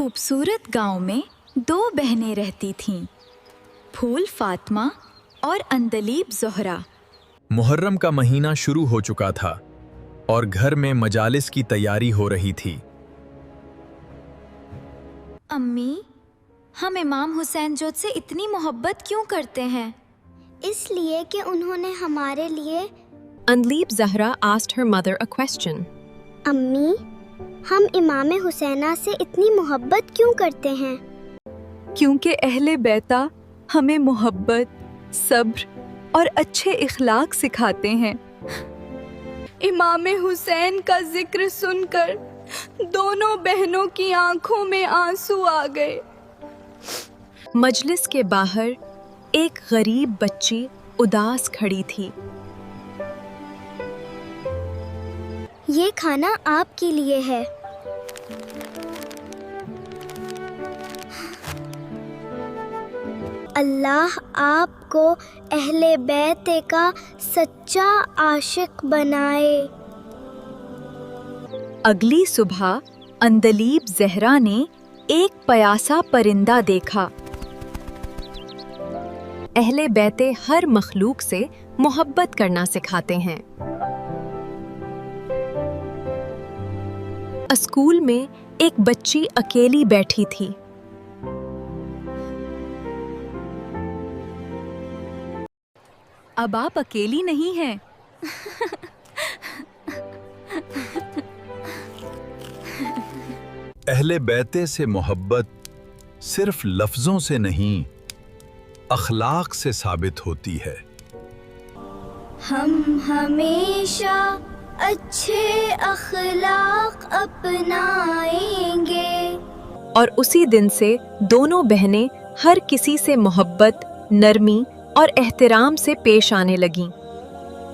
खूबसूरत गांव में दो बहनें रहती थीं, फूल फातिमा और अंदलीब ज़ोहरा। मुहर्रम का महीना शुरू हो चुका था और घर में मजालिस की तैयारी हो रही थी। अम्मी, हम इमाम हुसैन जोध से इतनी मोहब्बत क्यों करते हैं? इसलिए कि उन्होंने हमारे लिए। Andleeb Zahra asked her mother a question. अम्मी, हम इमाम हुसैना से इतनी मोहब्बत क्यों करते हैं? क्योंकि अहले बैता हमें मोहब्बत, सब्र और अच्छे इखलाक सिखाते हैं। इमाम हुसैन का जिक्र सुनकर दोनों बहनों की आंखों में आंसू आ गए। मजलिस के बाहर एक गरीब बच्ची उदास खड़ी थी। ये खाना आपके लिए है। अल्लाह आपको अहले बैत का सच्चा आशिक बनाए। अगली सुबह अंदलीब ज़हरा ने एक प्यासा परिंदा देखा। अहले बैते हर मखलूक से मोहब्बत करना सिखाते हैं। स्कूल में एक बच्ची अकेली बैठी थी। अब आप अकेली नहीं हैं। अहले बैते से मोहब्बत सिर्फ लफ्जों से नहीं, अखलाक से साबित होती है। हम हमेशा अच्छे अखलाक अपनाएंगे। और उसी दिन से दोनों बहनें हर किसी से मोहब्बत, नरमी और एहतराम से पेश आने लगीं।